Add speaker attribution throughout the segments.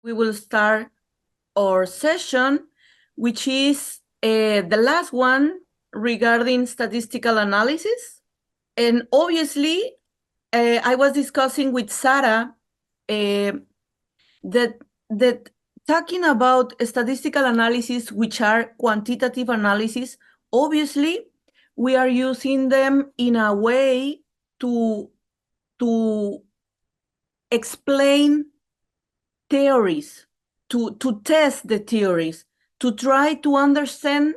Speaker 1: we will start our session, which is the last one regarding statistical analysis. And obviously, I was discussing with Sarah that talking about statistical analysis, which are quantitative analysis, obviously, we are using them in a way to explain theories, to test the theories, to try to understand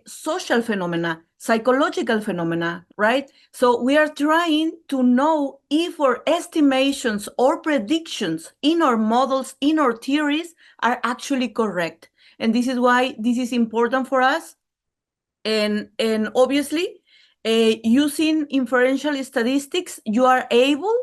Speaker 1: social phenomena, psychological phenomena, right? So we are trying to know if our estimations or predictions in our models, in our theories, are actually correct. And this is why this is important for us. And obviously, using inferential statistics, you are able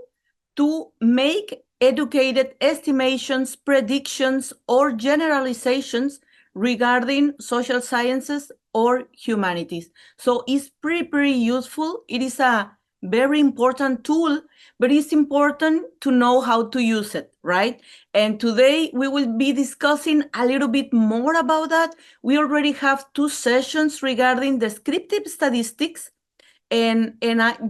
Speaker 1: to make educated estimations, predictions, or generalizations regarding social sciences or humanities. So it's pretty useful. It is a very important tool, but it's important to know how to use it, right? And today we will be discussing a little bit more about that. We already have 2 sessions regarding descriptive statistics. And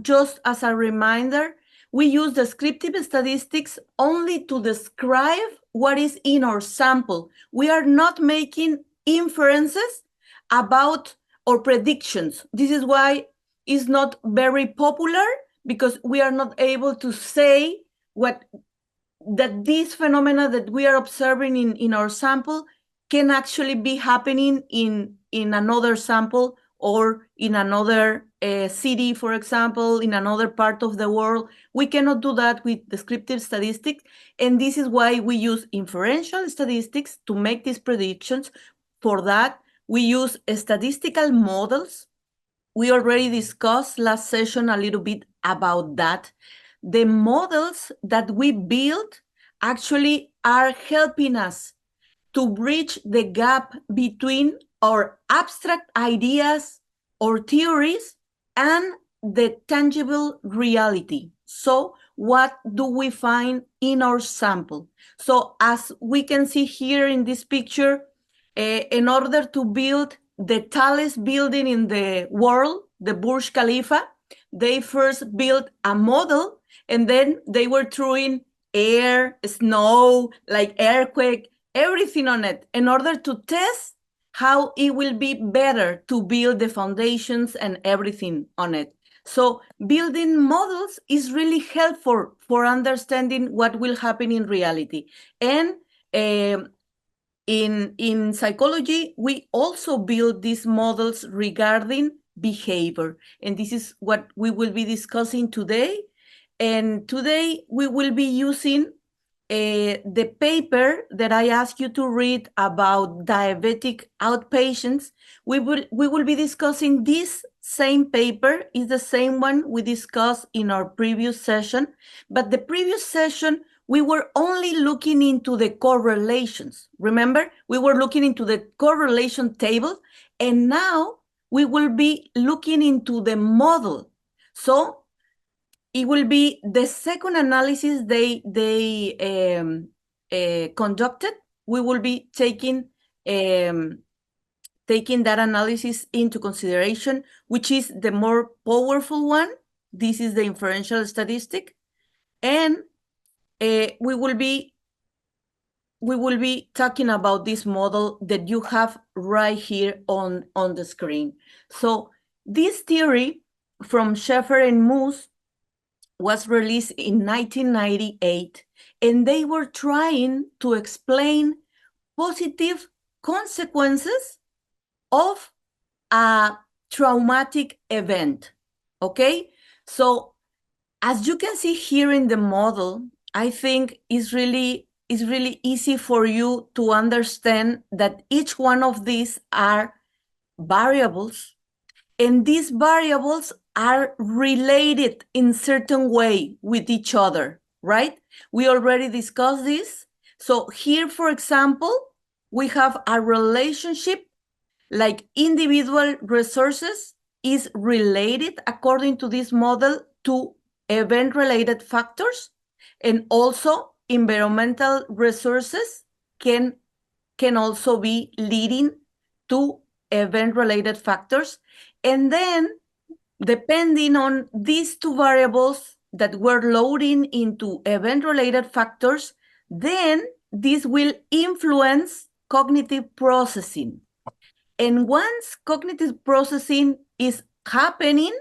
Speaker 1: just as a reminder, we use descriptive statistics only to describe what is in our sample. We are not making inferences about our predictions. This is why it's not very popular, because we are not able to say that these phenomena that we are observing in our sample can actually be happening in another sample or in another city, for example, in another part of the world. We cannot do that with descriptive statistics, and this is why we use inferential statistics to make these predictions. For that, we use statistical models. We already discussed last session a little bit about that. The models that we build actually are helping us to bridge the gap between our abstract ideas or theories and the tangible reality. So what do we find in our sample? So as we can see here in this picture, in order to build the tallest building in the world, the Burj Khalifa, they first built a model, and then they were throwing air, snow, like earthquake, everything on it in order to test how it will be better to build the foundations and everything on it. So building models is really helpful for understanding what will happen in reality. And in psychology, we also build these models regarding behavior. And this is what we will be discussing today. And today we will be using the paper that I asked you to read about diabetic outpatients. We will be discussing this same paper. Is the same one we discussed in our previous session, but the previous session we were only looking into the correlations. Remember, we were looking into the correlation table, and now we will be looking into the model. So it will be the second analysis they conducted. We will be taking that analysis into consideration, which is the more powerful one. This is the inferential statistic, and we will be talking about this model that you have right here on the screen. So this theory from Schaeffer and Moose was released in 1998, and they were trying to explain positive consequences of a traumatic event, okay? So as you can see here in the model, I think it's really easy for you to understand that each one of these are variables, and these variables are related in certain way with each other, right? We already discussed this. So here, for example, we have a relationship like individual resources is related, according to this model, to event-related factors, and also environmental resources can also be leading to event-related factors. And then, depending on these two variables that we're loading into event-related factors, then this will influence cognitive processing. And once cognitive processing is happening,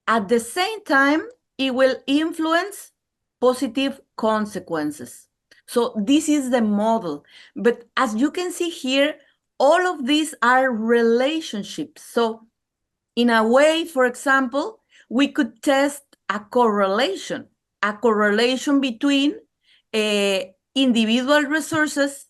Speaker 1: at the same time, it will influence positive consequences. So this is the model. But as you can see here, all of these are relationships. So in a way, for example, we could test a correlation between individual resources,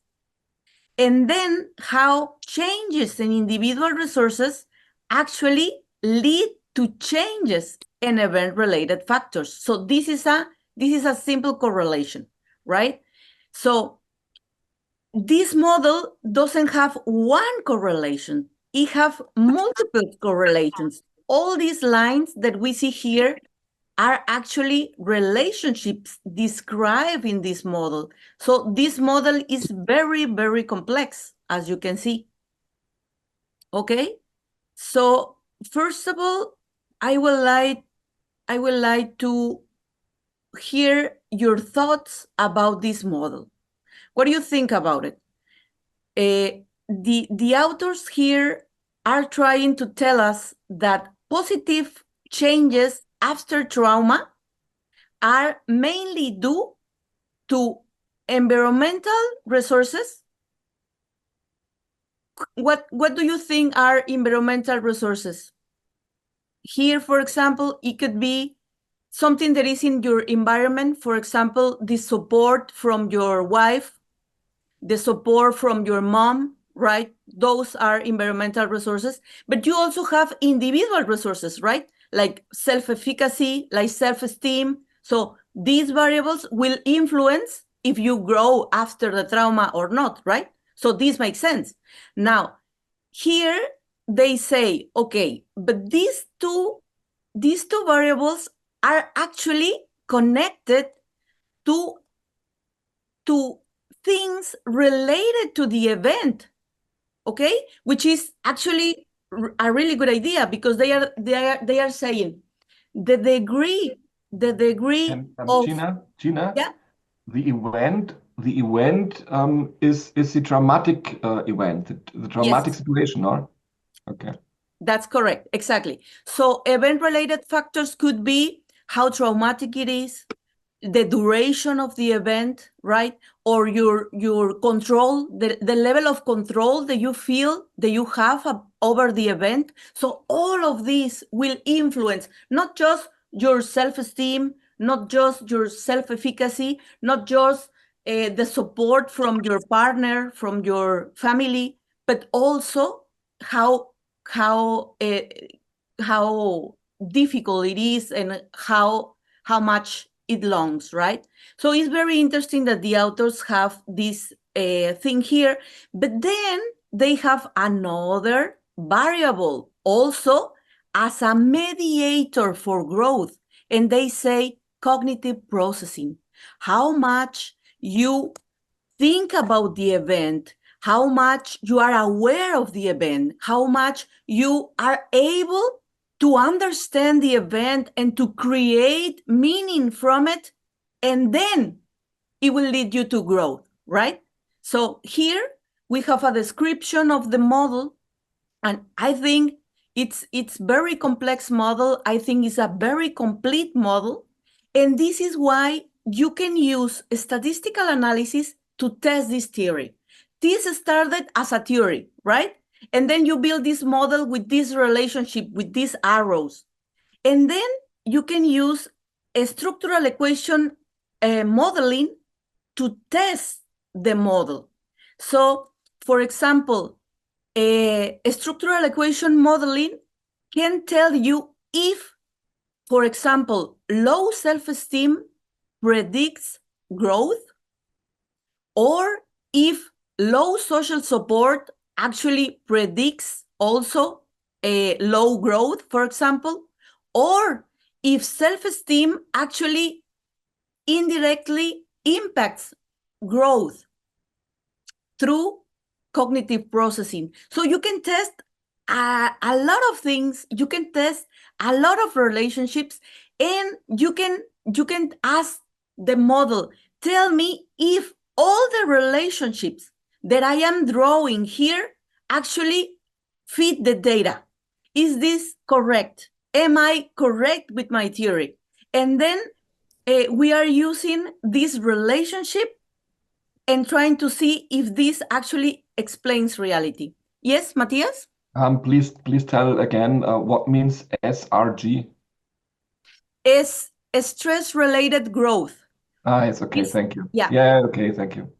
Speaker 1: and then how changes in individual resources actually lead to changes in event-related factors. So this is a simple correlation, right? So this model doesn't have one correlation. It has multiple correlations. All these lines that we see here are actually relationships described in this model. So this model is very, very complex, as you can see. Okay? So first of all, I would like to hear your thoughts about this model. What do you think about it? The authors here are trying to tell us that positive changes after trauma are mainly due to environmental resources. What do you think are environmental resources? Here, for example, it could be something that is in your environment. For example, the support from your wife, the support from your mom, right? Those are environmental resources. But you also have individual resources, right? Like self-efficacy, like self-esteem. So these variables will influence if you grow after the trauma or not, right? So this makes sense. Now, here they say, okay, but these two variables are actually connected to things related to the event, okay? Which is actually a really good idea, because they are saying the degree of
Speaker 2: Gina,
Speaker 1: yeah,
Speaker 2: the event is the dramatic event, the dramatic
Speaker 1: yes,
Speaker 2: situation, or okay.
Speaker 1: that's correct, exactly. So event-related factors could be how traumatic it is, the duration of the event, right? Or your control, the level of control that you feel that you have over the event. So all of these will influence not just your self-esteem, not just your self-efficacy, not just the support from your partner, from your family, but also how how uh, how difficult it is, and how much it longs, right? So it's very interesting that the authors have this thing here, but then they have another variable also as a mediator for growth, and they say cognitive processing. How much you think about the event, how much you are aware of the event, how much you are able to understand the event and to create meaning from it, and then it will lead you to growth, right? So here we have a description of the model, and I think it's very complex model. I think it's a very complete model, and this is why you can use statistical analysis to test this theory. This started as a theory, right? And then you build this model with this relationship, with these arrows. And then you can use a structural equation modeling to test the model. So, for example, a structural equation modeling can tell you if, for example, low self-esteem predicts growth, or if low social support actually predicts also a low growth, for example, or if self-esteem actually indirectly impacts growth through cognitive processing. So you can test a lot of things. You can test a lot of relationships, and you can ask the model, tell me if all the relationships that I am drawing here actually fit the data. Is this correct? Am I correct with my theory? And then we are using this relationship and trying to see if this actually explains reality. Yes, Matthias?
Speaker 2: Please tell again what means SRG.
Speaker 1: Is stress-related growth.
Speaker 2: It's okay.
Speaker 1: This,
Speaker 2: Thank you.
Speaker 1: yeah.
Speaker 2: Yeah, okay. Thank you.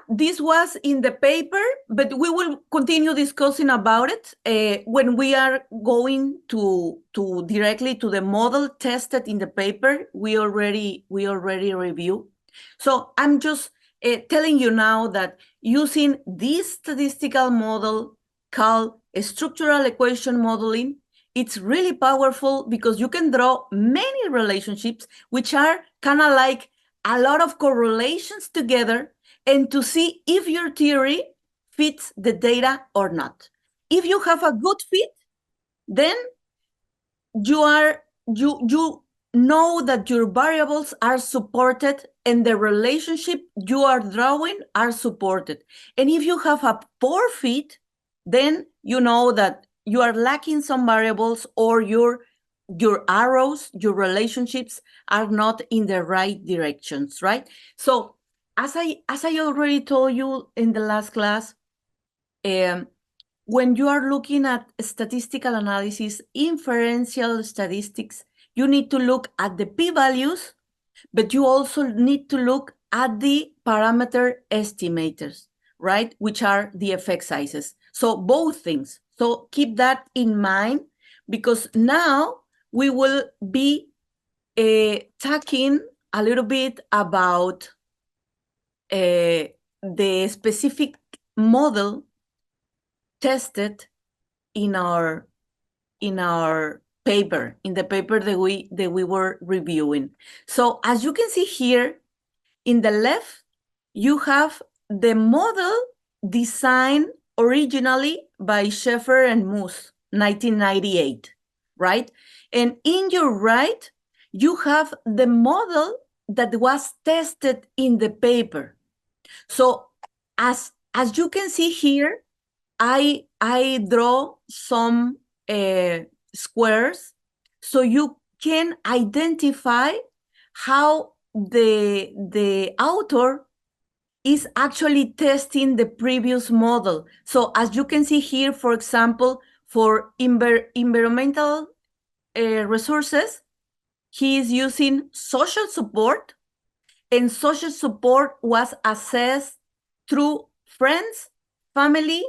Speaker 1: This was in the paper, but we will continue discussing about it when we are going to directly to the model tested in the paper. We already review. So I'm just telling you now that using this statistical model called structural equation modeling, it's really powerful because you can draw many relationships, which are kind of like a lot of correlations together, and to see if your theory fits the data or not. If you have a good fit, then you know that your variables are supported and the relationship you are drawing are supported. And if you have a poor fit, then you know that you are lacking some variables, or your arrows, your relationships are not in the right directions, right? So as I already told you in the last class, when you are looking at statistical analysis, inferential statistics, you need to look at the p-values, but you also need to look at the parameter estimators, right? Which are the effect sizes. So both things. So keep that in mind, because now we will be talking a little bit about the specific model tested in our paper, in the paper that we were reviewing. So as you can see here, in the left, you have the model designed originally by Schaeffer and Moose, 1998, right? And in your right, you have the model that was tested in the paper. So as you can see here, I draw some squares so you can identify how the author is actually testing the previous model. So as you can see here, for example, for environmental resources, he is using social support, and social support was assessed through friends, family,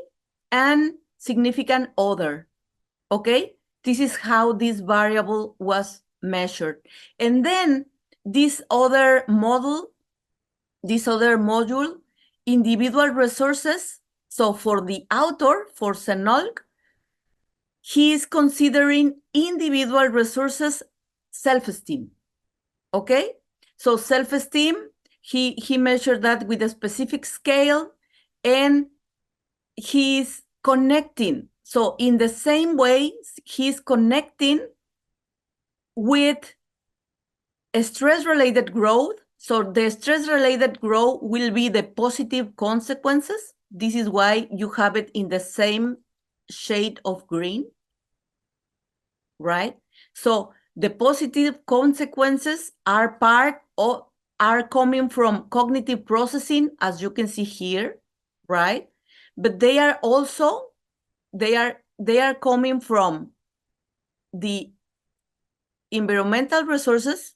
Speaker 1: and significant other. Okay? This is how this variable was measured. And then this other module, individual resources. So for the author, for Senolk, he is considering individual resources self-esteem. Okay? So self-esteem, he measured that with a specific scale, and he's connecting. So in the same way, he's connecting with stress-related growth. So the stress-related growth will be the positive consequences. This is why you have it in the same shade of green, right? So the positive consequences are coming from cognitive processing, as you can see here, right? But they are also, they are coming from the environmental resources,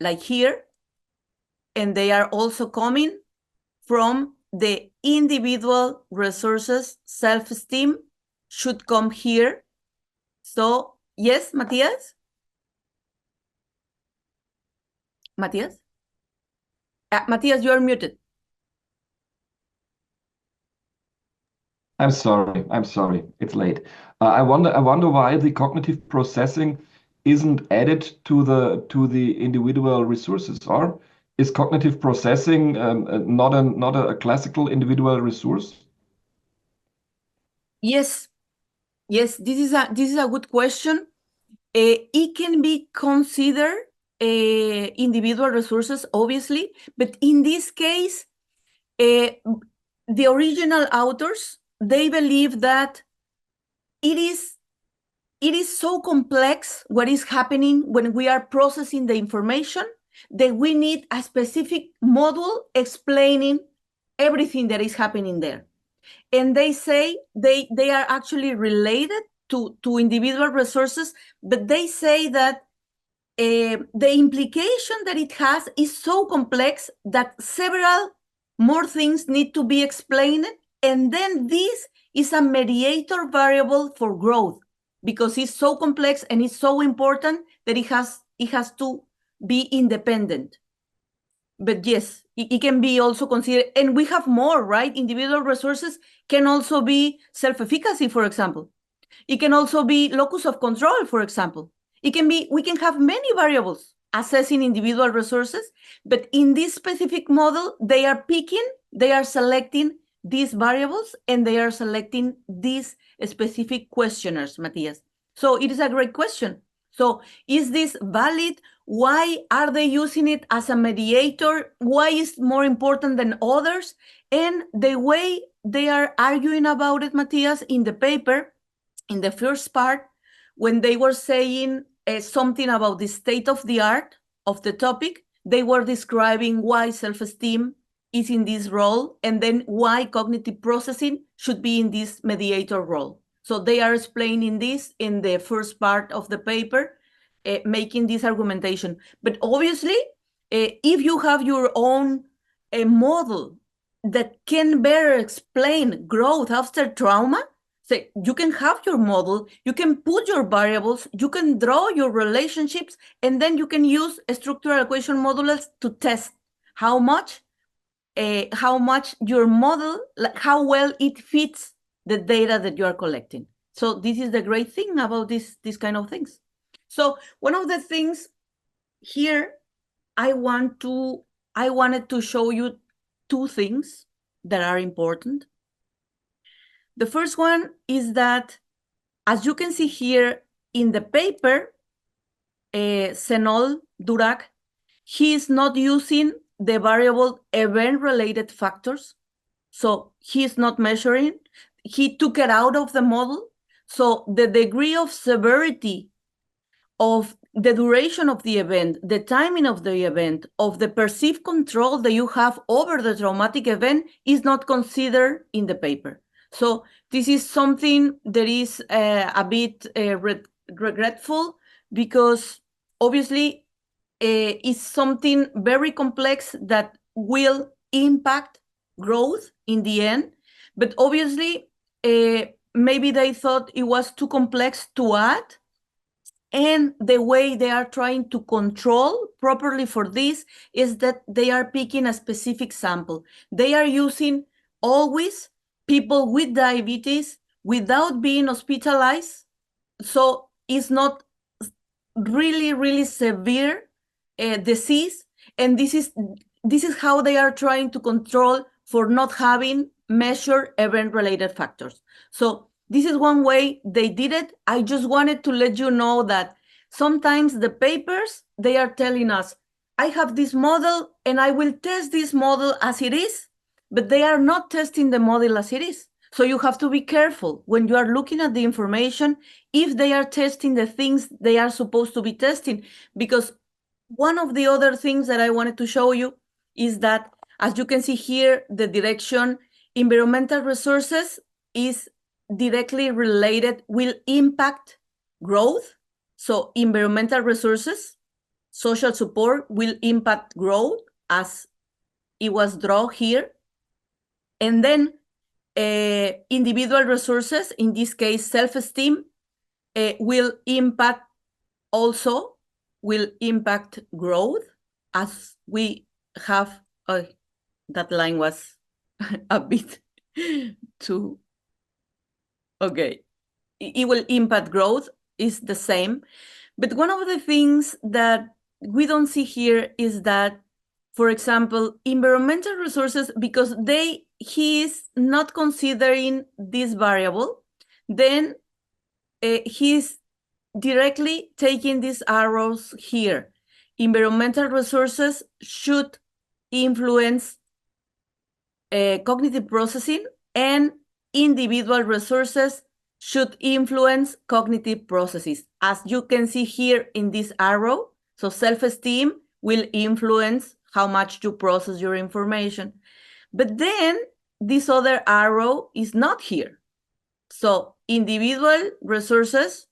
Speaker 1: like here, and they are also coming from the individual resources. Self-esteem should come here. So yes, Matthias? Matthias? Matthias, you are muted.
Speaker 2: I'm sorry. It's late. I wonder why the cognitive processing isn't added to the individual resources, or is cognitive processing not a classical individual resource?
Speaker 1: Yes, yes, this is a good question. It can be considered individual resources, obviously, but in this case, the original authors, they believe that it is so complex what is happening when we are processing the information that we need a specific model explaining everything that is happening there. And they say they are actually related to individual resources, but they say that the implication that it has is so complex that several more things need to be explained. And then this is a mediator variable for growth because it's so complex and it's so important that it has to be independent. But yes, it can be also considered, and we have more, right? Individual resources can also be self-efficacy, for example. It can also be locus of control, for example. We can have many variables assessing individual resources, but in this specific model, they are selecting these variables and they are selecting these specific questionnaires, Matthias. So it is a great question. So is this valid? Why are they using it as a mediator? Why is it more important than others? And the way they are arguing about it, Matthias, in the paper, in the first part, when they were saying something about the state of the art of the topic, they were describing why self-esteem is in this role and then why cognitive processing should be in this mediator role. So they are explaining this in the first part of the paper, making this argumentation. But obviously, if you have your own model that can better explain growth after trauma, so you can have your model, you can put your variables, you can draw your relationships, and then you can use structural equation modulus to test how much your model, how well it fits the data that you are collecting. So this is the great thing about these kind of things. So one of the things here, I wanted to show you two things that are important. The first one is that, as you can see here in the paper, Senol Durac, he is not using the variable event-related factors. So he's not measuring. He took it out of the model. So the degree of severity of the duration of the event, the timing of the event, of the perceived control that you have over the traumatic event is not considered in the paper. So this is something that is a bit regretful because obviously it's something very complex that will impact growth in the end. But obviously, maybe they thought it was too complex to add. And the way they are trying to control properly for this is that they are picking a specific sample. They are using always people with diabetes without being hospitalized. So it's not really, really severe disease. And this is how they are trying to control for not having measured event-related factors. So this is one way they did it. I just wanted to let you know that sometimes the papers, they are telling us, I have this model and I will test this model as it is, but they are not testing the model as it is. So you have to be careful when you are looking at the information if they are testing the things they are supposed to be testing. Because one of the other things that I wanted to show you is that, as you can see here, the direction environmental resources is directly related, will impact growth. So environmental resources, social support will impact growth as it was drawn here. And then individual resources, in this case, self-esteem, will impact growth as we have, that line was a bit too, okay. It will impact growth is the same. But one of the things that we don't see here is that for example, environmental resources, because he is not considering this variable, then he's directly taking these arrows here. Environmental resources should influence cognitive processing, and individual resources should influence cognitive processes. As you can see here in this arrow, so self-esteem will influence how much you process your information. But then this other arrow is not here. So individual resources,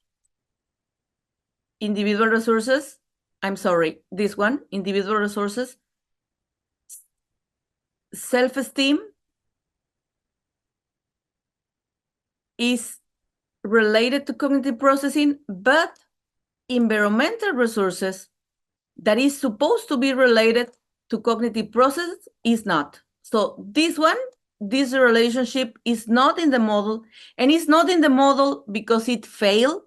Speaker 1: I'm sorry, this one, individual resources, self-esteem is related to cognitive processing, but environmental resources that is supposed to be related to cognitive process is not. So this one, this relationship is not in the model, and it's not in the model because it failed.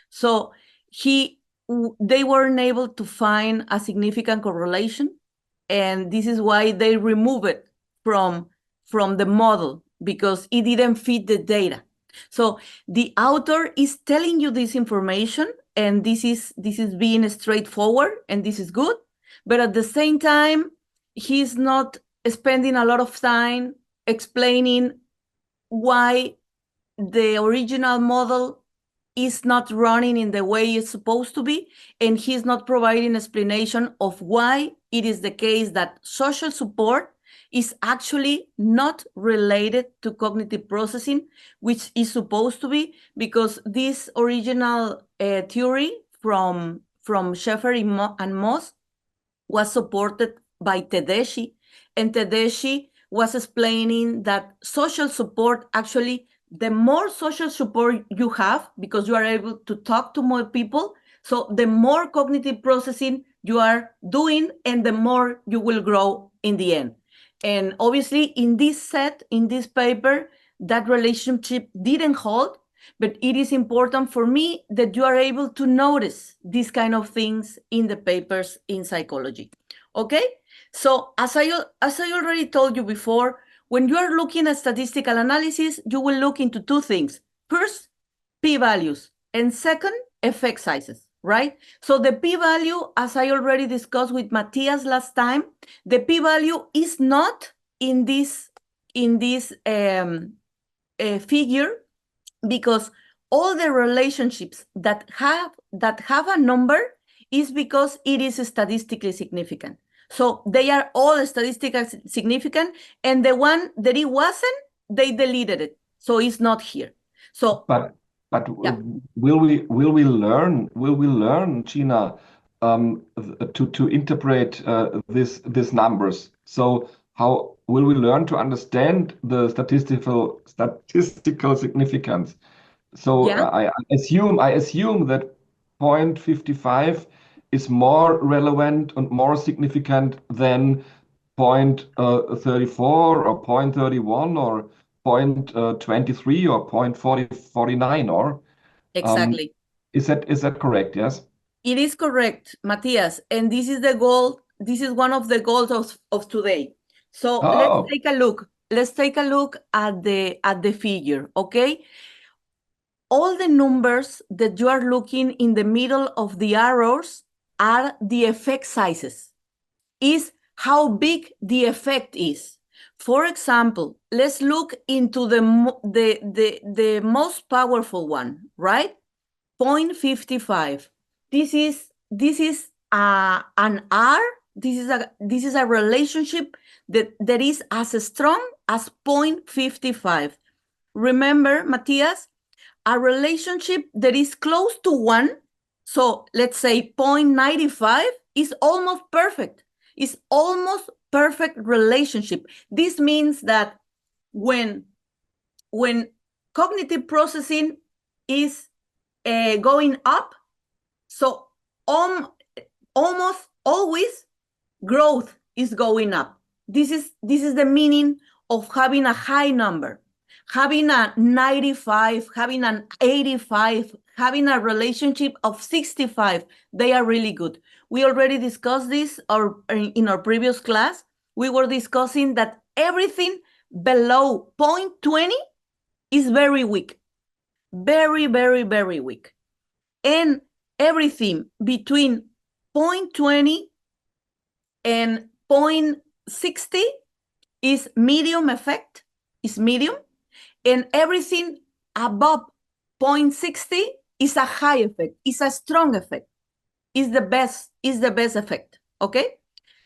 Speaker 1: So they weren't able to find a significant correlation, and this is why they remove it from the model, because it didn't fit the data. So the author is telling you this information, and this is being straightforward, and this is good. But at the same time, he's not spending a lot of time explaining why the original model is not running in the way it's supposed to be, and he's not providing explanation of why it is the case that social support is actually not related to cognitive processing, which is supposed to be, because this original theory from Schaeffer and Moss was supported by Tedeschi, and Tedeschi was explaining that social support, actually, the more social support you have, because you are able to talk to more people, so the more cognitive processing you are doing, and the more you will grow in the end. And obviously, in this paper, that relationship didn't hold, but it is important for me that you are able to notice these kind of things in the papers in psychology. Okay? So as I already told you before, when you are looking at statistical analysis, you will look into two things. First, p-values, and second, effect sizes, right? So the p-value, as I already discussed with Matthias last time, the p-value is not in this figure, because all the relationships that have a number is because it is statistically significant. So they are all statistically significant, and the one that it wasn't, they deleted it, so it's not here. So,
Speaker 2: but
Speaker 1: yeah.
Speaker 2: will we learn, Gina, to interpret these numbers? So how will we learn to understand the statistical significance? So
Speaker 1: Yeah.
Speaker 2: I assume that 0.55 is more relevant and more significant than 0.34 or 0.31 or 0.23 or 0.49, or
Speaker 1: Exactly.
Speaker 2: is that correct? Yes.
Speaker 1: It is correct, Matthias, and this is the goal. This is one of the goals of today. So let's
Speaker 2: Oh,
Speaker 1: take a look. Let's take a look at the figure, okay? All the numbers that you are looking in the middle of the arrows are the effect sizes, is how big the effect is. For example, let's look into the most powerful one, right? 0.55. This is an R. This is a relationship that is as strong as 0.55. Remember, Matthias, a relationship that is close to 1, so let's say 0.95, is almost perfect. It's almost perfect relationship. This means that when cognitive processing is going up, so almost always growth is going up. This is the meaning of having a high number. Having a 95, having an 85, having a relationship of 65, they are really good. we already discussed this in our previous class. We were discussing that everything below 0.20 is very weak. Very, very, very weak. And everything between 0.20 and 0.60 is medium effect, is medium. And everything above 0.60 is a high effect, is a strong effect, is the best effect. Okay?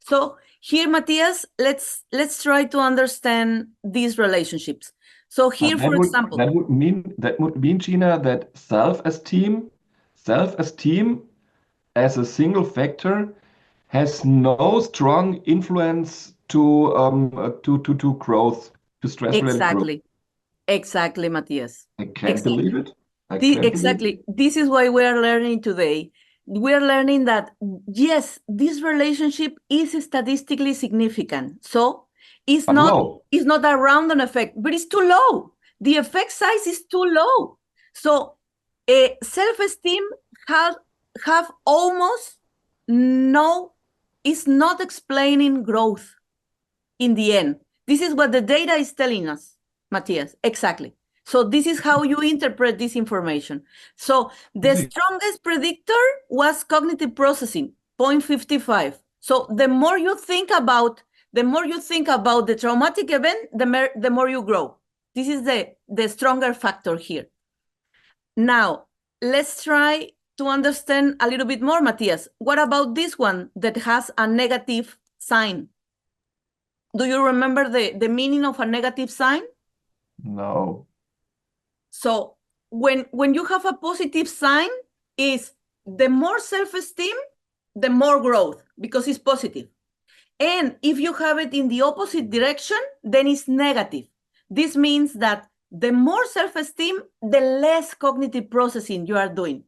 Speaker 1: So here, Matthias, let's try to understand these relationships. So here, for example,
Speaker 2: that would mean, Gina, that self-esteem as a single factor has no strong influence to growth, to stress-related growth.
Speaker 1: Exactly, Matthias.
Speaker 2: I can't believe it.
Speaker 1: Exactly. This is why we are learning today. We are learning that, yes, this relationship is statistically significant. So it's not a random effect, but it's too low. The effect size is too low. So self-esteem have almost no, is not explaining growth in the end. This is what the data is telling us, Matthias. Exactly. So this is how you interpret this information. So the strongest predictor was cognitive processing, 0.55. So the more you think about the traumatic event, the more you grow. This is the stronger factor here. Now, let's try to understand a little bit more, Matthias. What about this one that has a negative sign? Do you remember the meaning of a negative sign?
Speaker 2: No.
Speaker 1: So when you have a positive sign, is the more self-esteem, the more growth, because it's positive. And if you have it in the opposite direction, then it's negative. This means that the more self-esteem, the less cognitive processing you are doing.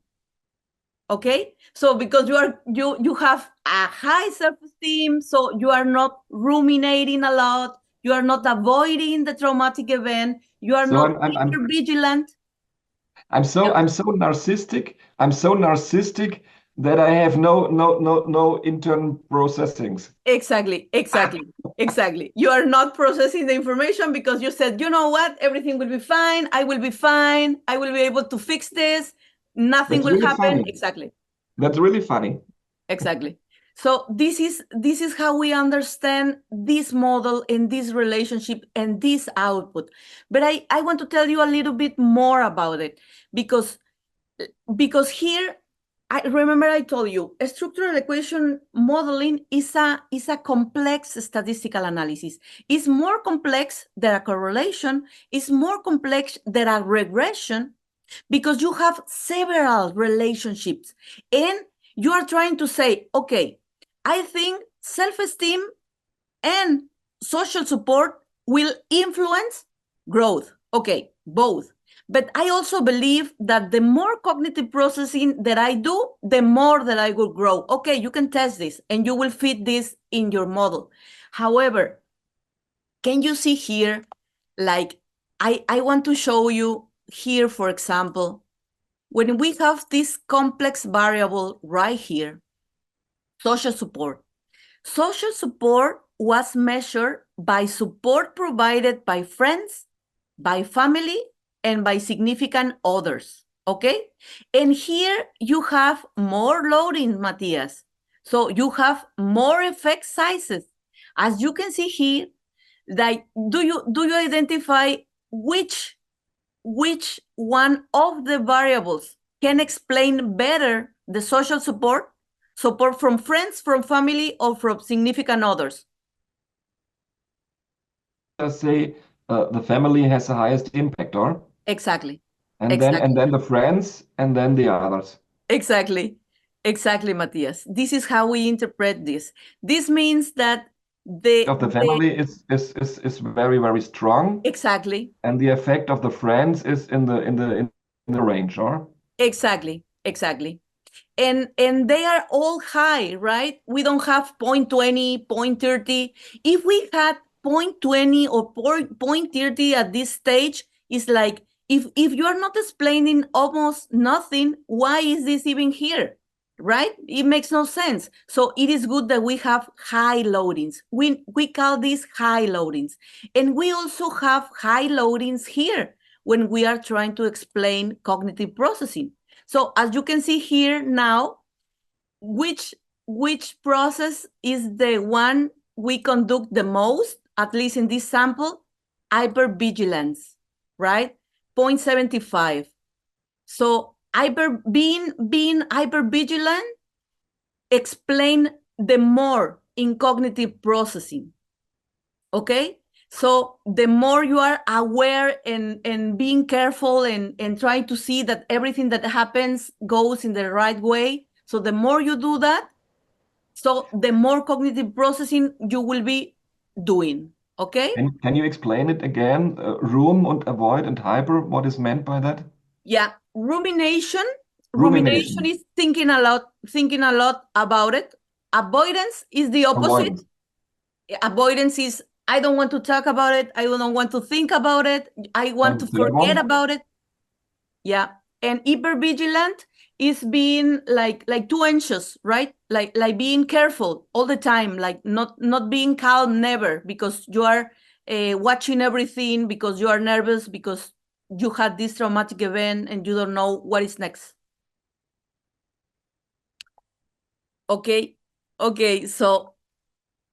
Speaker 1: Okay, so because you have a high self-esteem, so you are not ruminating a lot, you are not avoiding the traumatic event, you are not vigilant.
Speaker 2: I'm so narcissistic. I'm so narcissistic that I have no internal processings.
Speaker 1: Exactly. You are not processing the information because you said, you know what, everything will be fine. I will be fine. I will be able to fix this. Nothing will happen.
Speaker 2: Funny.
Speaker 1: Exactly.
Speaker 2: That's really funny.
Speaker 1: Exactly. So this is how we understand this model and this relationship and this output. But I want to tell you a little bit more about it because here, I remember I told you structural equation modeling is a complex statistical analysis. It's more complex than a correlation. It's more complex than a regression because you have several relationships and you are trying to say, okay, I think self-esteem and social support will influence growth. Okay, both. But I also believe that the more cognitive processing that I do, the more that I will grow. Okay, you can test this and you will fit this in your model. However, can you see here, like, I want to show you here, for example, when we have this complex variable right here, social support. Social support was measured by support provided by friends, by family, and by significant others, okay? And here you have more loading, Matthias. So you have more effect sizes. As you can see here, like, do you identify which one of the variables can explain better the social support from friends, from family, or from significant others?
Speaker 2: Let's say the family has the highest impact, or
Speaker 1: Exactly.
Speaker 2: and then the friends, and then the others.
Speaker 1: Exactly, Matthias. This is how we interpret this. This means that the
Speaker 2: family is very, very strong.
Speaker 1: Exactly.
Speaker 2: And the effect of the friends is in the range, or?
Speaker 1: Exactly. And they are all high, right? We don't have 0.20, 0.30. If we had 0.20 or 0.30 at this stage, it's like, if you are not explaining almost nothing, why is this even here? right? It makes no sense. So it is good that we have high loadings. We call these high loadings. And we also have high loadings here when we are trying to explain cognitive processing. So as you can see here now, which process is the one we conduct the most, at least in this sample? Hypervigilance, right? 0.75. So being hypervigilant explain the more in cognitive processing, okay? So the more you are aware and being careful and trying to see that everything that happens goes in the right way, so the more you do that, so the more cognitive processing you will be doing, okay?
Speaker 2: Can you explain it again? Room and avoid and hyper, what is meant by that?
Speaker 1: Yeah, rumination. Rumination
Speaker 2: Rumination,
Speaker 1: is thinking a lot about it. Avoidance is the opposite.
Speaker 2: avoidance.
Speaker 1: Avoidance is I don't want to talk about it. I don't want to think about it. I want
Speaker 2: And
Speaker 1: to
Speaker 2: the third
Speaker 1: forget
Speaker 2: one?
Speaker 1: about it. Yeah. And hypervigilant is being like too anxious, right? Like being careful all the time, like not being calm never, because you are watching everything, because you are nervous, because you had this traumatic event and you don't know what is next. Okay. Okay. So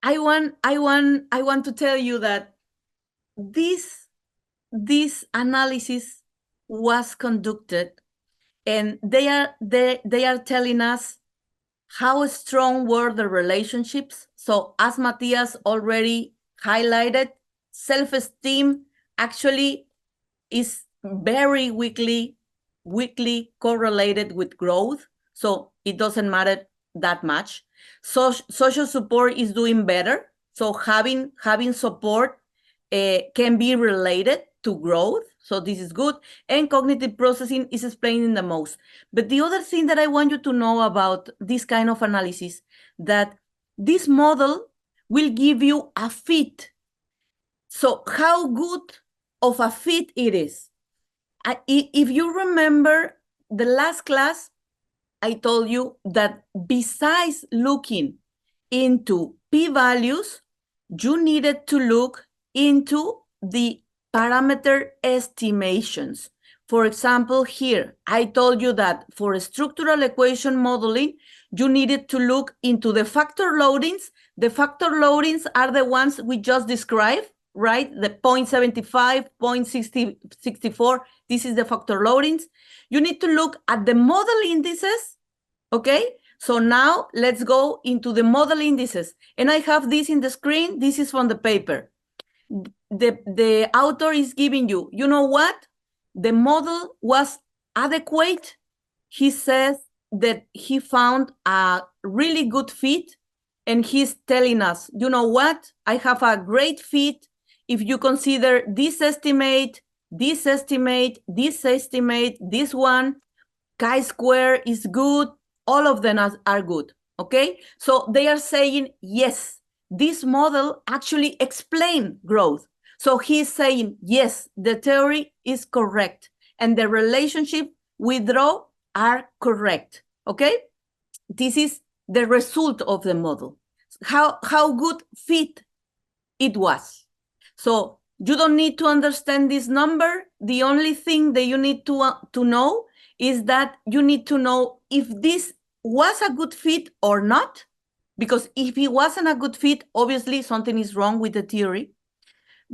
Speaker 1: I want to tell you that this analysis was conducted, and they are telling us how strong were the relationships. So as Matthias already highlighted, self-esteem actually is very weakly correlated with growth. So it doesn't matter that much. So social support is doing better. So having support can be related to growth. So this is good. And cognitive processing is explaining the most. But the other thing that I want you to know about this kind of analysis, that this model will give you a fit. So how good of a fit it is. If you remember the last class, I told you that besides looking into p-values, you needed to look into the parameter estimations. For example, here, I told you that for structural equation modeling, you needed to look into the factor loadings. The factor loadings are the ones we just described, right? The 0.75, 0.64, this is the factor loadings. You need to look at the model indices, okay? So now let's go into the model indices. And I have this in the screen. This is from the paper. The author is giving you, you know what? The model was adequate. He says that he found a really good fit, and he's telling us, you know what? I have a great fit if you consider this estimate, this estimate, this estimate, this one, chi-square is good, all of them are good, okay? So they are saying, yes, this model actually explains growth. So he's saying, yes, the theory is correct, and the relationship we draw are correct, okay? This is the result of the model. How good fit it was. So you don't need to understand this number. The only thing that you need to know is that you need to know if this was a good fit or not, because if it wasn't a good fit, obviously something is wrong with the theory.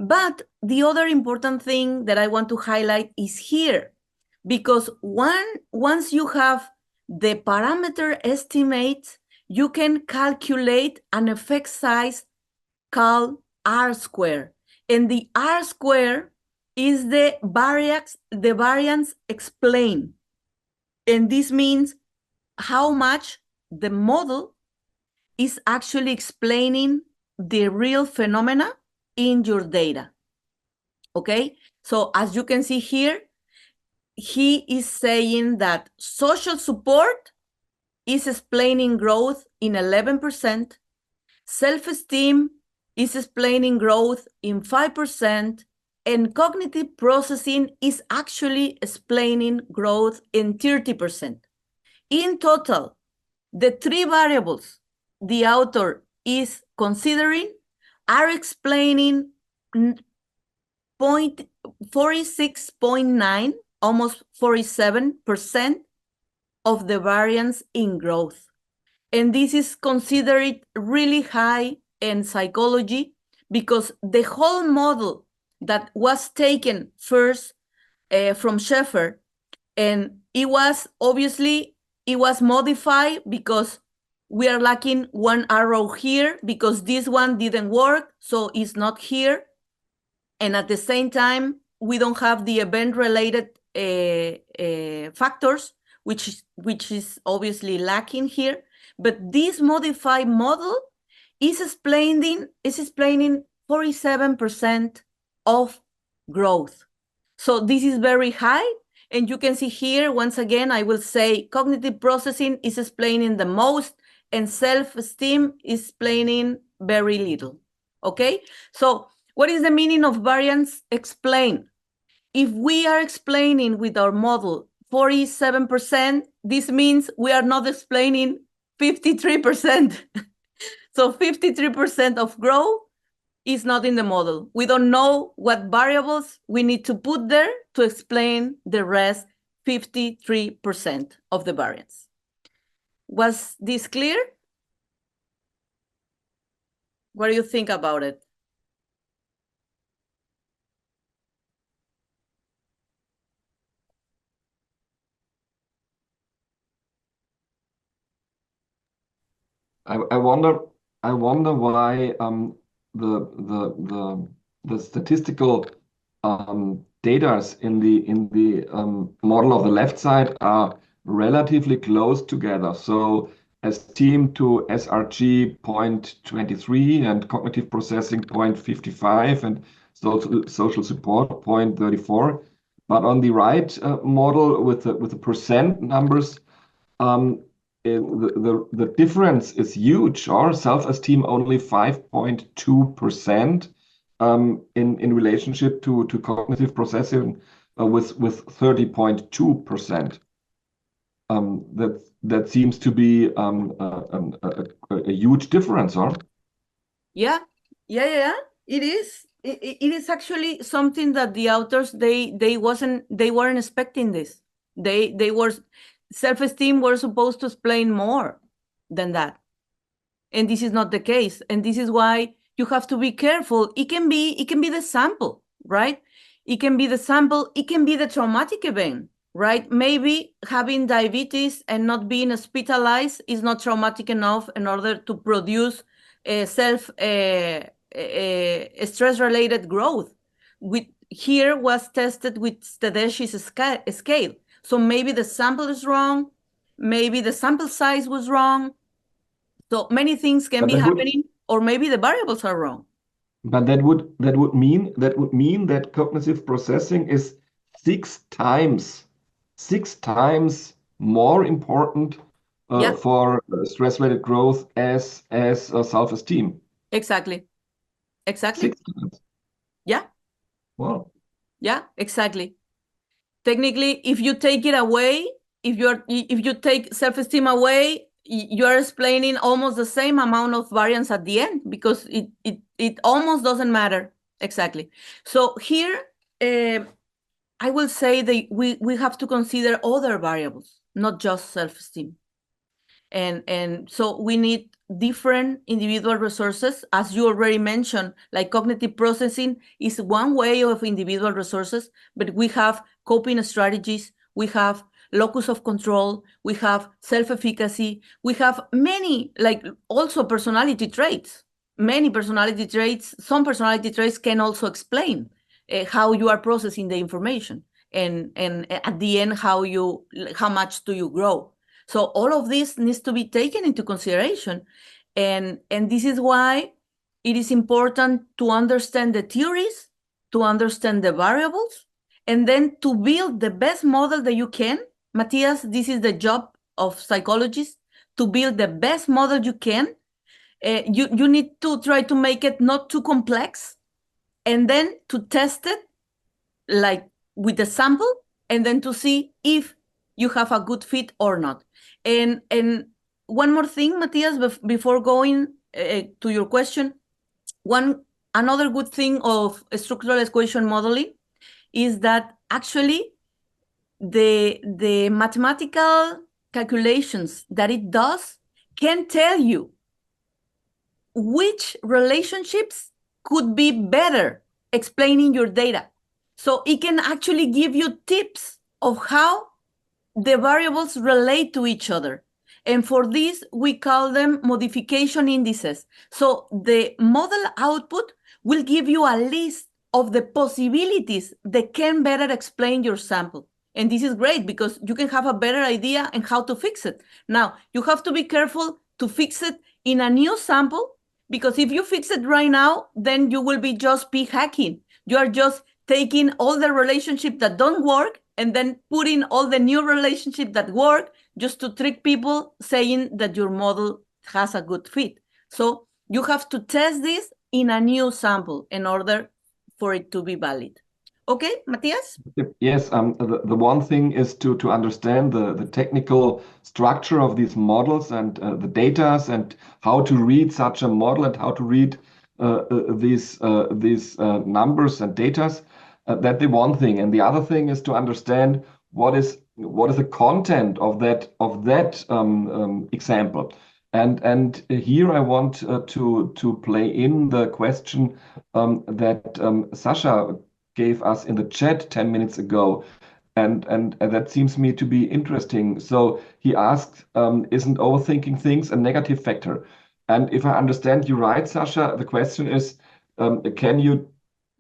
Speaker 1: But the other important thing that I want to highlight is here, because once you have the parameter estimates, you can calculate an effect size called R square. And the R square is the variance explained. And this means how much the model is actually explaining the real phenomena in your data. Okay? So as you can see here, he is saying that social support is explaining growth in 11%, self-esteem is explaining growth in 5%, and cognitive processing is actually explaining growth in 30%. In total, The three variables the author is considering are explaining 46.9, almost 47% of the variance in growth. And this is considered really high in psychology because the whole model that was taken first from Schaeffer, and it was modified because we are lacking one arrow here because this one didn't work, so it's not here. And at the same time, we don't have the event-related factors, which is obviously lacking here. But this modified model is explaining 47% of growth. So this is very high. And you can see here, once again, I will say cognitive processing is explaining the most and self-esteem is explaining very little. Okay? So what is the meaning of variance explain? If we are explaining with our model 47%, this means we are not explaining 53%. So 53% of growth is not in the model. We don't know what variables we need to put there to explain the rest, 53% of the variance. Was this clear? What do you think about it?
Speaker 2: I wonder why the statistical data in the model of the left side are relatively close together. So esteem to SRG 0.23 and cognitive processing 0.55 and social support 0.34. But on the right model with the percent numbers, the difference is huge, or self-esteem only 5.2% in relationship to cognitive processing with 30.2%. That seems to be a huge difference, or?
Speaker 1: Yeah. It is. It is actually something that the authors they weren't expecting this. They were self-esteem were supposed to explain more than that. And this is not the case. And this is why you have to be careful. It can be the sample, right? It can be the sample, it can be the traumatic event, right? Maybe having diabetes and not being hospitalized is not traumatic enough in order to produce stress-related growth. Here was tested with Tedeschi's scale. So maybe the sample is wrong, maybe the sample size was wrong. So many things can be happening, or maybe the variables are wrong.
Speaker 2: But that would mean that cognitive processing is six times more important for stress-related growth as self-esteem.
Speaker 1: Exactly.
Speaker 2: 6 times.
Speaker 1: Yeah.
Speaker 2: Wow.
Speaker 1: Yeah, exactly. Technically, if you take it away, if you take self-esteem away, you're explaining almost the same amount of variance at the end because it almost doesn't matter. Exactly. So here, I will say that we have to consider other variables, not just self-esteem. And so we need different individual resources, as you already mentioned, like cognitive processing is one way of individual resources, but we have coping strategies, we have locus of control, we have self-efficacy, we have many, like also personality traits, many personality traits. Some personality traits can also explain how you are processing the information, and at the end, how much do you grow. So all of this needs to be taken into consideration. And this is why it is important to understand the theories, to understand the variables, and then to build the best model that you can. Matthias, this is the job of psychologists, to build the best model you can. You need to try to make it not too complex, and then to test it like with the sample, and then to see if you have a good fit or not. And one more thing, Matthias, before going to your question. Another good thing of structural equation modeling is that actually the mathematical calculations that it does can tell you which relationships could be better explaining your data. So it can actually give you tips of how the variables relate to each other. And for this, we call them modification indices. So the model output will give you a list of the possibilities that can better explain your sample. And this is great because you can have a better idea on how to fix it. Now, you have to be careful to fix it in a new sample, because if you fix it right now, then you will be just p-hacking. You are just taking all the relationships that don't work and then putting all the new relationships that work just to trick people, saying that your model has a good fit. So you have to test this in a new sample in order for it to be valid. Okay, Matthias?
Speaker 2: Yes, the one thing is to understand the technical structure of these models and the data and how to read such a model and how to read these numbers and data. That's the one thing, and the other thing is to understand what is the content of that example. And here I want to play in the question that Sasha gave us in the chat 10 minutes ago. And that seems me to be interesting. So he asked, isn't overthinking things a negative factor? And if I understand you right, Sasha, the question is, can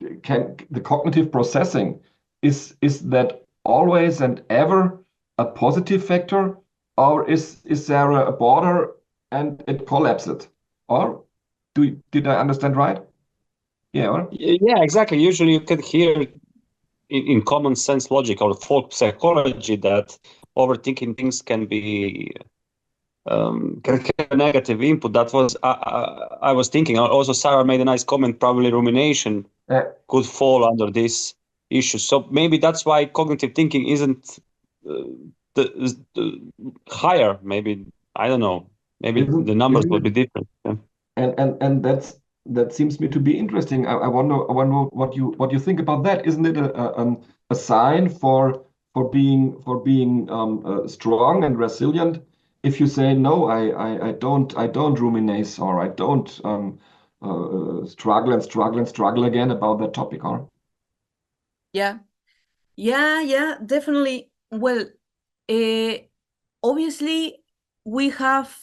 Speaker 2: the cognitive processing, is that always and ever a positive factor, or is there a border and it collapses? Or did I understand right? Yeah. Or?
Speaker 3: Yeah, exactly. Usually you can hear in common sense logic or folk psychology that overthinking things can be can have negative input. That was I was thinking. Also, Sarah made a nice comment. Probably rumination could fall under this issue. So maybe that's why cognitive thinking isn't the higher. Maybe I don't know. Maybe the numbers will be different. Yeah.
Speaker 2: And that seems me to be interesting. I wonder what you think about that. Isn't it a sign for being strong and resilient? If you say no, I don't ruminate, or I don't struggle again about that topic, or
Speaker 1: Yeah, definitely. Well, obviously we have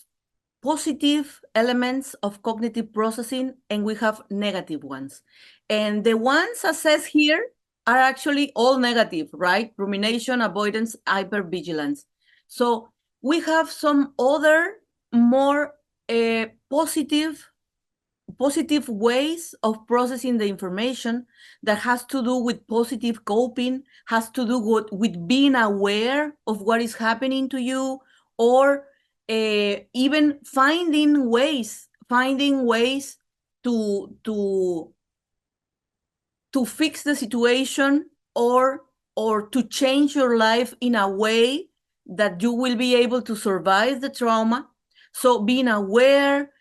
Speaker 1: positive elements of cognitive processing and we have negative ones. And the ones assessed here are actually all negative, right? Rumination, avoidance, hypervigilance. So we have some other more positive ways of processing the information that has to do with positive coping, has to do with being aware of what is happening to you, or even finding ways to fix the situation, or to change your life in a way that you will be able to survive the trauma. So being aware,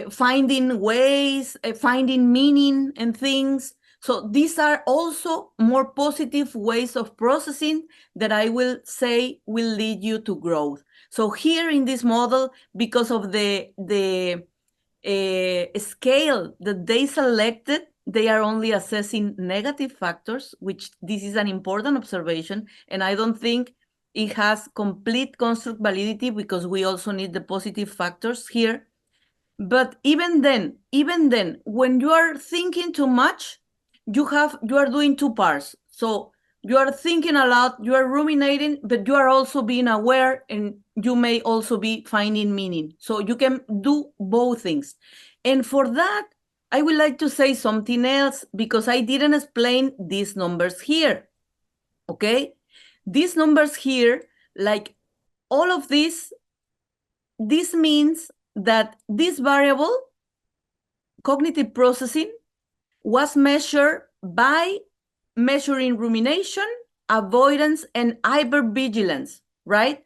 Speaker 1: finding ways, finding meaning and things. So these are also more positive ways of processing that I will say will lead you to growth. So here in this model, because of the scale that they selected, they are only assessing negative factors, which this is an important observation. And I don't think it has complete construct validity because we also need the positive factors here. But even then, when you are thinking too much, you are doing two parts. So you are thinking a lot, you are ruminating, but you are also being aware, and you may also be finding meaning. So you can do both things. And for that, I would like to say something else, because I didn't explain these numbers here. Okay? These numbers here, like all of this means that this variable, cognitive processing, was measured by measuring rumination, avoidance, and hypervigilance, right?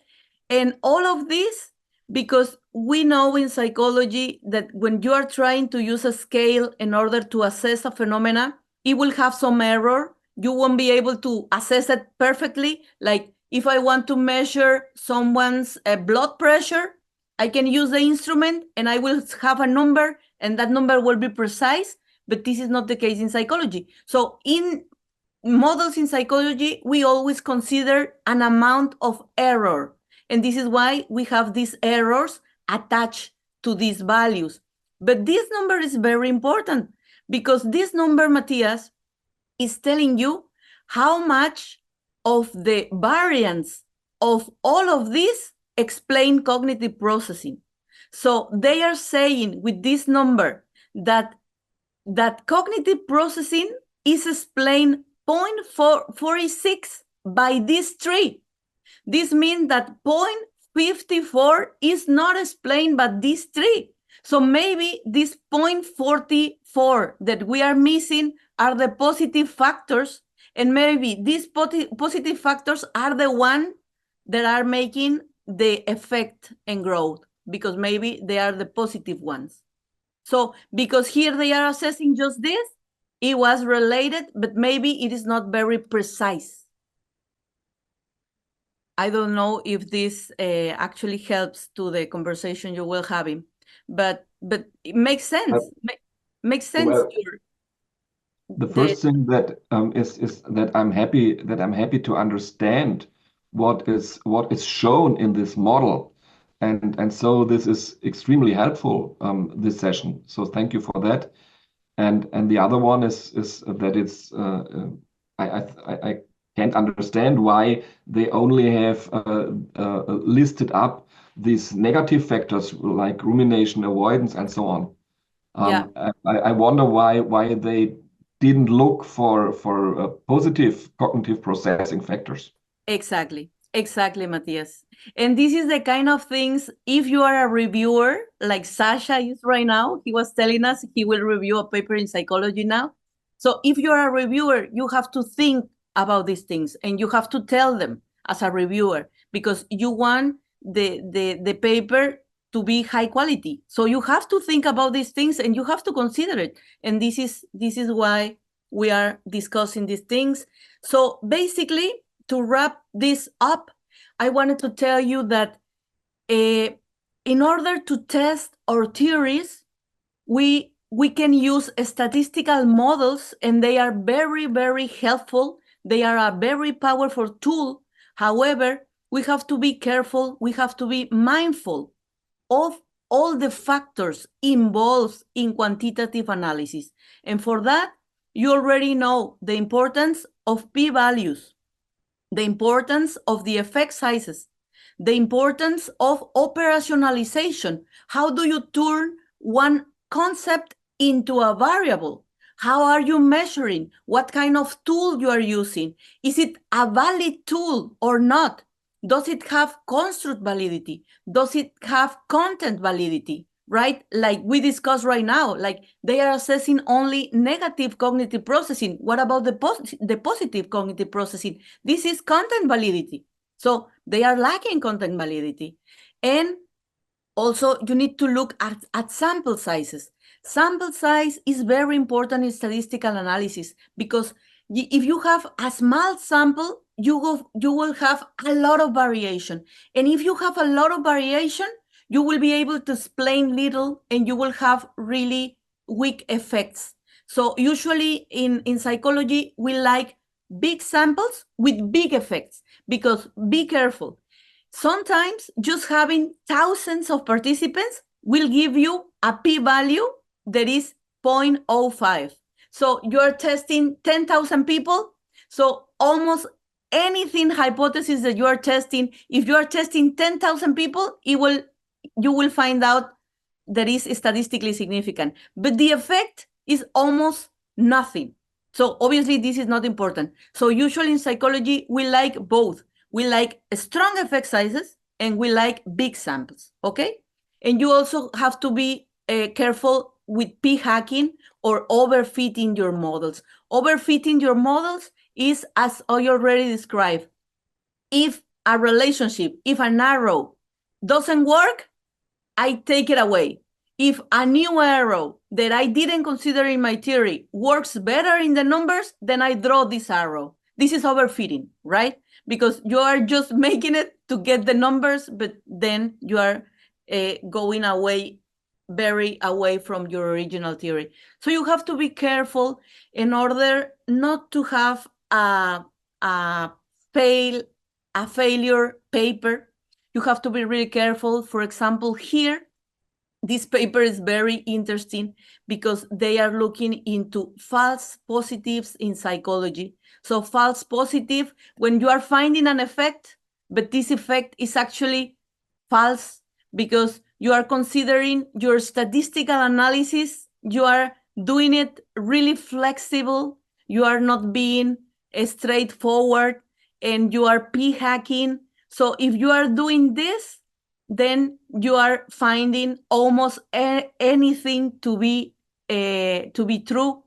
Speaker 1: And all of this Because we know in psychology that when you are trying to use a scale in order to assess a phenomena, it will have some error. You won't be able to assess it perfectly. Like if I want to measure someone's blood pressure, I can use the instrument and I will have a number, and that number will be precise, but this is not the case in psychology. So in models in psychology, we always consider an amount of error. And this is why we have these errors attached to these values. But this number is very important because this number, Matthias, is telling you how much of the variance of all of this explain cognitive processing. So they are saying with this number that cognitive processing is explained 0.46 by this three. This means that 0.54 is not explained by these three. So maybe this 0.44 that we are missing are the positive factors, and maybe these positive factors are the ones that are making the effect and growth, because maybe they are the positive ones. So because here they are assessing just this, it was related, but maybe it is not very precise. I don't know if this actually helps to the conversation you will having, but it makes sense. Makes sense.
Speaker 2: Well, the first thing that is that I'm happy to understand what is shown in this model, and so this is extremely helpful this session. So thank you for that. And the other one is that it's I can't understand why they only have listed up these negative factors like rumination, avoidance, and so on.
Speaker 1: Yeah.
Speaker 2: I wonder why they didn't look for positive cognitive processing factors.
Speaker 1: Exactly, Matthias. And this is the kind of things, if you are a reviewer, like Sasha is right now, he was telling us he will review a paper in psychology now. So if you're a reviewer, you have to think about these things and you have to tell them as a reviewer, because you want the paper to be high quality. So you have to think about these things and you have to consider it. And this is why we are discussing these things. So basically, to wrap this up, I wanted to tell you that in order to test our theories, we can use statistical models, and they are very, very helpful. They are a very powerful tool. However, we have to be careful. We have to be mindful of all the factors involved in quantitative analysis. And for that, you already know the importance of p-values, the importance of the effect sizes, the importance of operationalization. How do you turn one concept into a variable? How are you measuring? What kind of tool you are using? Is it a valid tool or not? Does it have construct validity? Does it have content validity? Right? Like we discussed right now, like they are assessing only negative cognitive processing. What about the positive cognitive processing? This is content validity. So they are lacking content validity. And also, you need to look at sample sizes. Sample size is very important in statistical analysis, because if you have a small sample, you will have a lot of variation. And if you have a lot of variation, you will be able to explain little and you will have really weak effects. So usually in psychology, we like big samples with big effects, because be careful. Sometimes just having thousands of participants will give you a p-value that is 0.05. So you're testing 10,000 people. So almost anything hypothesis that you are testing, if you are testing 10,000 people, you will find out that is statistically significant. But the effect is almost nothing. So obviously this is not important. So usually in psychology, we like both. We like strong effect sizes and we like big samples, okay? And you also have to be careful with p-hacking or overfitting your models. Overfitting your models is, as I already described, if a relationship, if an arrow doesn't work, I take it away. If a new arrow that I didn't consider in my theory works better in the numbers, then I draw this arrow. This is overfitting, right? Because you are just making it to get the numbers, but then you are going away, very away from your original theory. So you have to be careful in order not to have a failure paper. You have to be really careful. For example, here, this paper is very interesting because they are looking into false positives in psychology. So false positive, when you are finding an effect, but this effect is actually false because you are considering your statistical analysis, you are doing it really flexible, you are not being straightforward, and you are p-hacking. So if you are doing this, then you are finding almost anything to be true,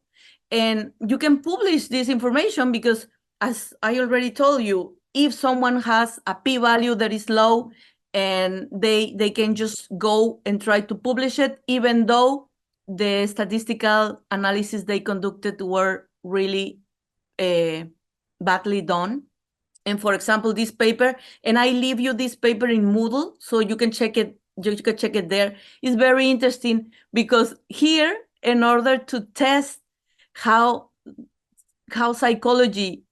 Speaker 1: and you can publish this information because, as I already told you, if someone has a p-value that is low, and they can just go and try to publish it, even though the statistical analysis they conducted were really badly done. And for example, this paper, and I leave you this paper in Moodle, so you can check it. You can check it there. It's very interesting because here, in order to test how psychology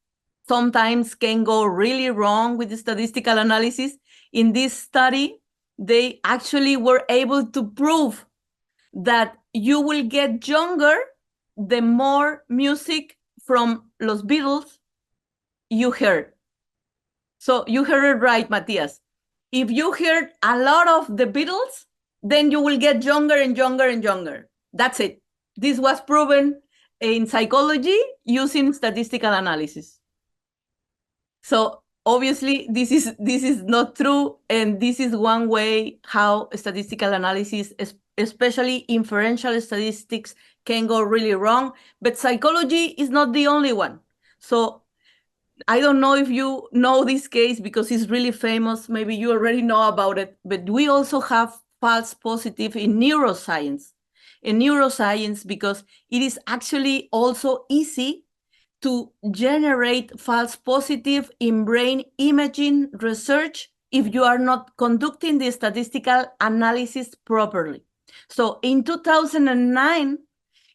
Speaker 1: sometimes can go really wrong with the statistical analysis, in this study, they actually were able to prove that you will get younger the more music from Los Beatles you heard. So you heard it right, Matthias. If you heard a lot of the Beatles, then you will get younger and younger and younger. That's it. This was proven in psychology using statistical analysis. So obviously, this is not true, and this is one way how statistical analysis, especially inferential statistics, can go really wrong. But psychology is not the only one. So I don't know if you know this case because it's really famous. Maybe you already know about it, but we also have false positive in neuroscience. In neuroscience, because it is actually also easy to generate false positive in brain imaging research if you are not conducting the statistical analysis properly. So in 2009,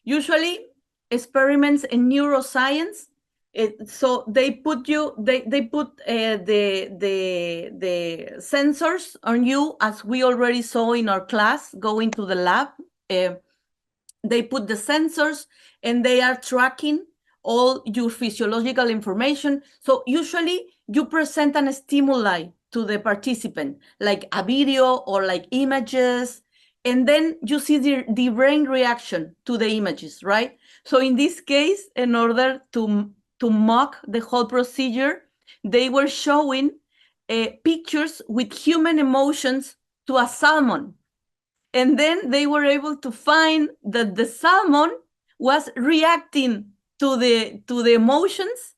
Speaker 1: usually experiments in neuroscience, so they put the sensors on you, as we already saw in our class going to the lab. They put the sensors and they are tracking all your physiological information. So usually you present a stimuli to the participant, like a video or like images, and then you see the brain reaction to the images, right? So in this case, in order to mock the whole procedure, they were showing pictures with human emotions to a salmon. And then they were able to find that the salmon was reacting to the emotions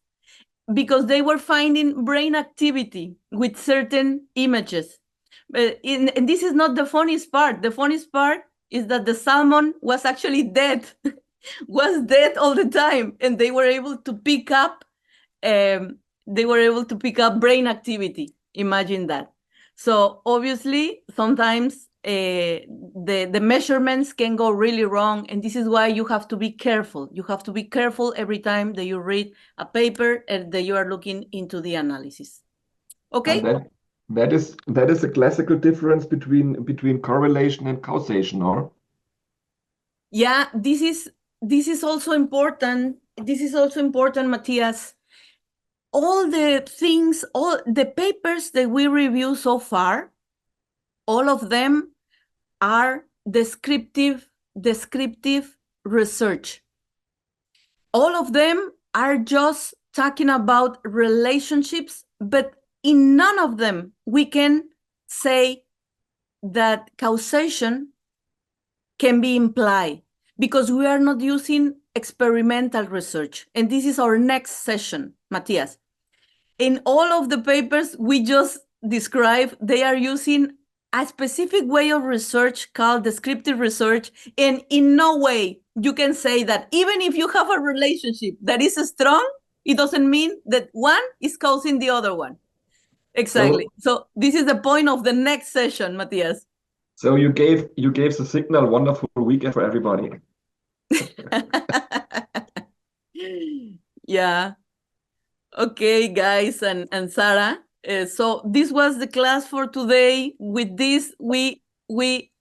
Speaker 1: because they were finding brain activity with certain images. And this is not the funniest part. The funniest part is that the salmon was actually dead, was dead all the time, and they were able to pick up brain activity. Imagine that. So obviously, sometimes the measurements can go really wrong, and this is why you have to be careful. You have to be careful every time that you read a paper and that you are looking into the analysis. Okay.
Speaker 2: And that is a classical difference between correlation and causation, or?
Speaker 1: Yeah, this is also important. This is also important, Matthias. All the things, all the papers that we review so far, all of them are descriptive research. All of them are just talking about relationships, but in none of them we can say that causation can be implied because we are not using experimental research. And this is our next session, Matthias. In all of the papers we just described, they are using a specific way of research called descriptive research, and in no way you can say that even if you have a relationship that is strong, it doesn't mean that one is causing the other one. Exactly. So this is the point of the next session, Matthias.
Speaker 2: So you gave the signal. Wonderful weekend for everybody.
Speaker 1: Yeah. Okay, guys, and Sarah. So this was the class for today. With this, we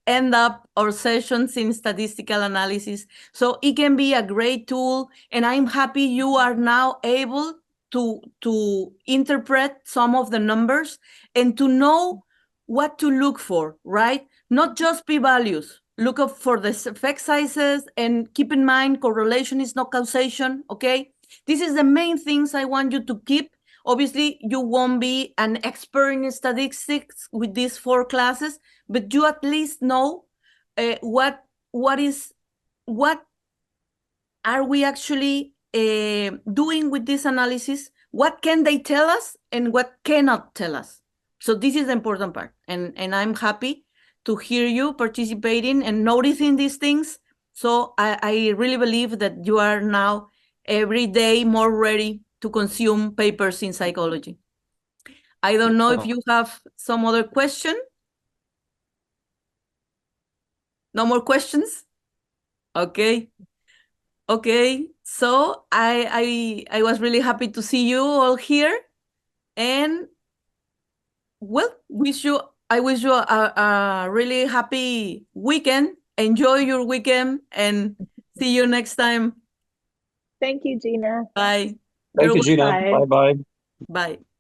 Speaker 1: end up our sessions in statistical analysis. So it can be a great tool, and I'm happy you are now able to interpret some of the numbers and to know what to look for, right? Not just p-values. Look up for the effect sizes, and keep in mind correlation is not causation, okay? This is the main things I want you to keep. Obviously, you won't be an expert in statistics with these 4 classes, but you at least know what are we actually doing with this analysis? What can they tell us and what cannot tell us? So this is the important part. And I'm happy to hear you participating and noticing these things. So I really believe that you are now every day more ready to consume papers in psychology. I don't know if you have some other question. No more questions? Okay. Okay, so I was really happy to see you all here, and well, I wish you a really happy weekend. Enjoy your weekend, and see you next time.
Speaker 4: Thank you, Gina.
Speaker 1: Bye.
Speaker 3: Thank
Speaker 1: You're
Speaker 3: you, Gina.
Speaker 4: Bye.
Speaker 3: Bye bye.
Speaker 1: Bye.